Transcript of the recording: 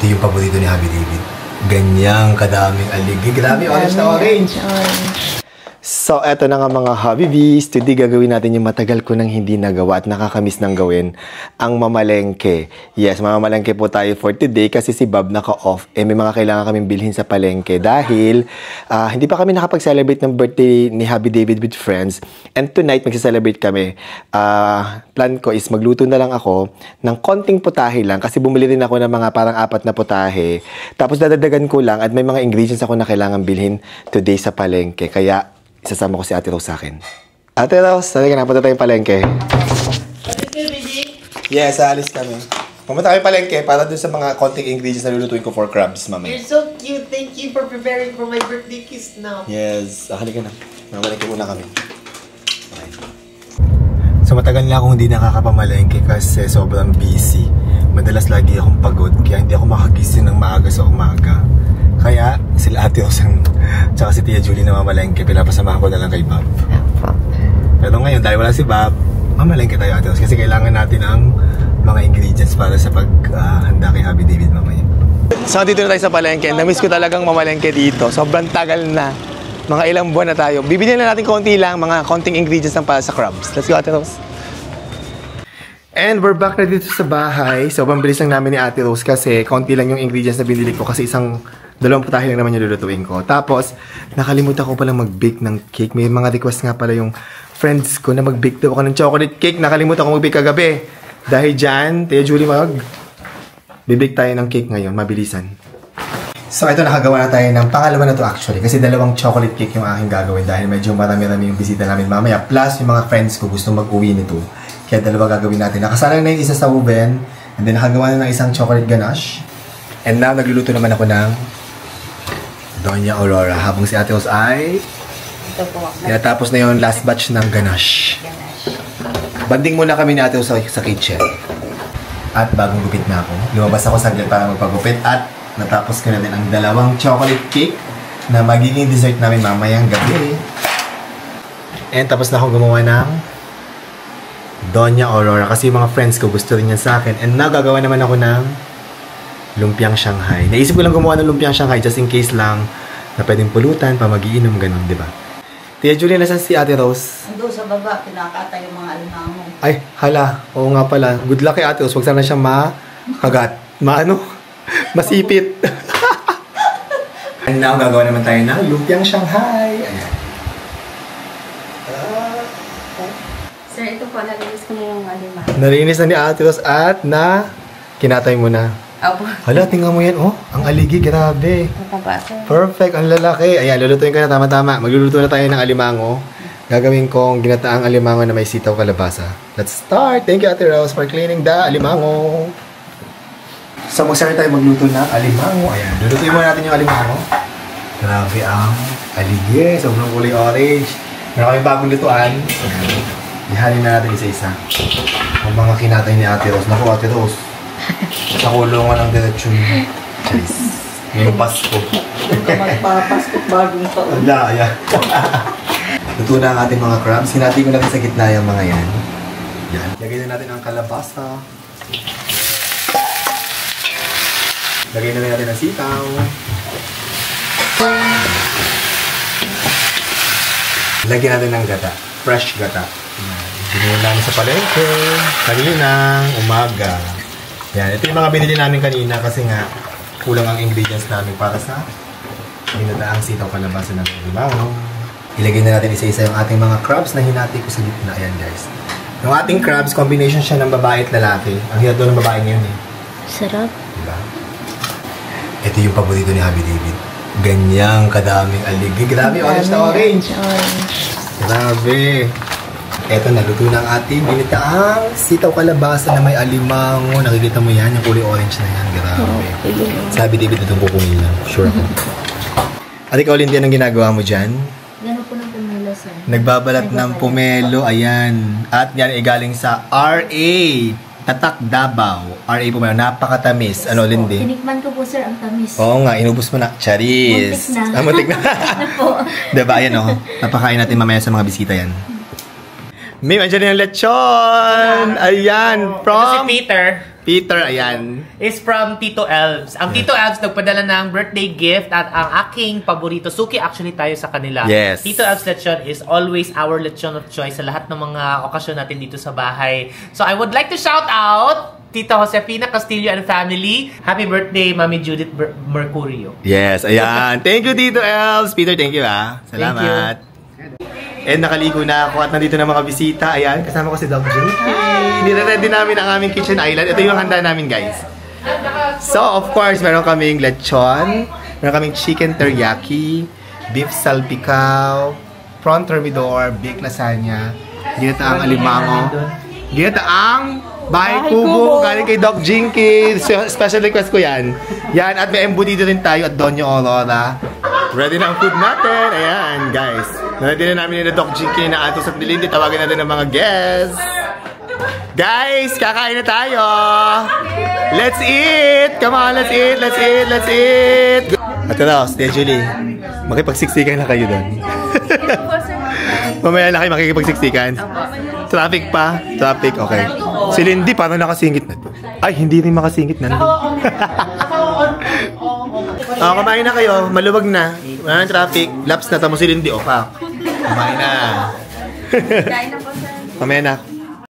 Ito yung paborito ni Happy David. Ganyang kadaming aligi. Grabe, orange na orange. So, eto na nga mga Habibis. Today, gagawin natin yung matagal ko nang hindi nagawa at nakakamiss nang gawin, ang mamalengke. Yes, mamamalengke po tayo for today kasi si Bob naka-off. May mga kailangan kaming bilhin sa palengke dahil hindi pa kami nakapag-celebrate ng birthday ni Happy David with friends. And tonight, mag-celebrate kami. Plan ko is magluto na lang ako ng konting putahe lang kasi bumili rin ako ng mga parang 4 na putahe. Tapos dadagdagan ko lang at may mga ingredients ako na kailangan bilhin today sa palengke. Kaya, isasama ko si Ate Rose sa akin. Ate Rose, talaga na, punta tayong palengke. Yes, aalis kami. Pumunta kami palengke para dun sa mga konting ingredients na lulutuin ko for crabs, mamaya. You're so cute. Thank you for preparing for my birthday kiss now. Yes, halika na. Mamalengke muna kami. Okay. So matagal na akong hindi nakakapamalengke kasi sobrang busy. Madalas lagi akong pagod, kaya hindi ako makagising ng maaga sa umaga. Kaya, sila Ate Rose tsaka si Tia Julie na mamalengke, pinapasamahan ko na lang kay Bob. Pero ngayon, dahil wala si Bob, mamalengke tayo Ate Rose kasi kailangan natin ang mga ingredients para sa paghanda kay Happy David mamaya. So, dito na tayo sa palengke. Namiss ko talagang mamalengke dito. Sobrang tagal na. Mga ilang buwan na tayo. Bibili na natin konti lang, mga konting ingredients lang para sa crabs. Let's go Ate Rose. And we're back na dito sa bahay. Sobrang bilis lang namin ni Ate Rose kasi konti lang yung ingredients na binili ko kasi 2 putahe lang naman yung lulutuin ko. Tapos, nakalimutan ko palang mag-bake ng cake. May mga request nga pala yung friends ko na mag-bake daw ako ng chocolate cake. Nakalimutan ko mag-bake kagabi. Dahil dyan, Tia Julie, bibake tayo ng cake ngayon. Mabilisan. So, ito nakagawa na tayo ng pangalawa na to actually. Kasi 2 chocolate cake yung aking gagawin dahil medyo marami-rami yung bisita namin mamaya. Plus, yung mga friends ko gusto mag-uwi nito. Kaya 2 gagawin natin. Nakasalang na yung isa sa oven. And then, nakagawa na ng isang chocolate ganache. And now, nagluluto naman ako ng Doña Aurora. Habang si Ate Rose ay tapos na yung last batch ng ganache. Banding muna kami ni Ate Rose sa kitchen. At bagong gupit na ako. Lumabas ako saglit para magpagupit. At natapos ko na din ang 2 chocolate cake na magiging dessert namin mamayang gabi. And tapos na ako gumawa ng Doña Aurora. Kasi yung mga friends ko gusto rin yan sa akin. And nagagawa naman ako ng lumpiang Shanghai. Naisip ko lang gumawa ng lumpiang Shanghai just in case lang na pwedeng pulutan, pa magiinom, ganun, di ba? Tia Julie, nasan si Ate Rose? Ando sa baba, kinakata yung mga alimango. Ay, hala. Oo nga pala. Good luck kay Ate Rose. Huwag sana siyang makagat. Masipit. And now, gagawa naman tayo ng lumpiang Shanghai. Ayan. Sir, ito po, nalinis ko na yung alimango. Nalinis na ni Ate Rose at kinatay mo na. Opo. Hala, tingnan mo yan. Oh, ang aligi. Grabe. Mataba, sir. Perfect. Ang lalaki. Ayan, lulutuin ko na tama-tama. Magluluto na tayo ng alimango. Gagawin kong ginataang alimango na may sitaw kalabasa. Let's start. Thank you, Ate Rose, for cleaning the alimango. So, mag-start tayo magluto ng alimango. Ayan, lulutuin muna natin yung alimango. Grabe ang aligi. Sobrang kulay orange. Meron kami bagong lutuan. Ayan. Ihalin na natin isa-isa. Ang mga kinatay ni Ate Rose. Naku, Ate Rose. Sa kulungan ng diretsyon. Charis. Ngayong Pasko. Doon ka magpapasko bagong taon. Wala, ayan. Luto na ang ating mga crabs. Hinati ko na rin sa gitna yung mga yan. Yan. Lagay na natin ang kalabasa. Lagay na rin natin ang sitaw. Lagyan natin ng gata. Fresh gata. Binili namin sa palengke. Kanina, umaga. Yan, ito yung mga binili namin kanina kasi nga kulang ang ingredients namin para sa ginataang sitaw kalabasa ng alimango. Ilagay na natin isa-isa yung ating mga crabs na hinati ko sa gitna. Ayan guys. Yung ating crabs, combination siya ng babae at lalaki. Ang hirap doon ng babae ngayon eh. Sarap. Diba? Ito yung paborito ni Happy David. Ganyang kadaming aligi. Grabe, orange na orange. Grabe. Eto, naluto na ang ating ginataang sitaw kalabasa na may alimango. Nakikita mo yan, yung kulay orange na yan. Grabe. Sabi David, itong kukunin lang. Sure ako. At ikaw, Lindy, anong ginagawa mo dyan? Gano'n po ng pumelo, sir. Nagbabalat ng pomelo. Ayan. At yan ay galing sa RA. Tatak Davao. RA pomelo. Napakatamis. Ano, Lindy? Tinikman ko po, sir, ang tamis. Oo nga, inubos mo na. Charis. Muntik na. Muntik na. Ano po? Diba, ayan o. Napakain natin mamaya sa mga bisita yan. Mim, andyan yung lechon! Ayan, from... Si Peter. Peter, ayan. Is from Tito Elves. Ang Tito Elves nagpadala ng birthday gift at ang aking paborito. Suki actually tayo sa kanila. Yes. Tito Elves lechon is always our lechon of choice sa lahat ng mga okasyon natin dito sa bahay. So I would like to shout out Tita Josefina Castillo and family. Happy birthday, Mami Judith Mercurio. Yes, ayan. Thank you, Tito Elves. Peter, thank you Salamat. And nakaligo na ako at nandito na mga bisita. Ayan, kasama ko si Doc Jing. Nire-ready namin ang aming kitchen island. Ito yung handa namin, guys. So, of course, meron kaming lechon, meron kaming chicken teriyaki, beef salpicao, prawn thermidor, baked lasagna, ginataang alimango, ginataang bahay kubo, galing kay Doc Jinky. Special request ko yan. Yan, at may embutido rin tayo at Doña Aurora. Ready na ang food natin. Ayan, guys. Ready na namin ni Doc Jinky na atos at nilindi. Tawagan natin ng mga guests. Guys, kakain na tayo. Let's eat. Come on, let's eat, let's eat, let's eat. At ito, Julie, makipagsiksikan na kayo doon. Mamaya na kayo makikipagsiksikan. Traffic pa? Traffic, okay. Si Lindy parang nakasingit na. Ay, hindi rin makasingit na. Oh, kumain na kayo. Maluwag na. Wala ng traffic. Laps na tamo si Lindy. O, pa. Kumain na. Kain na po, sir. Kumain na.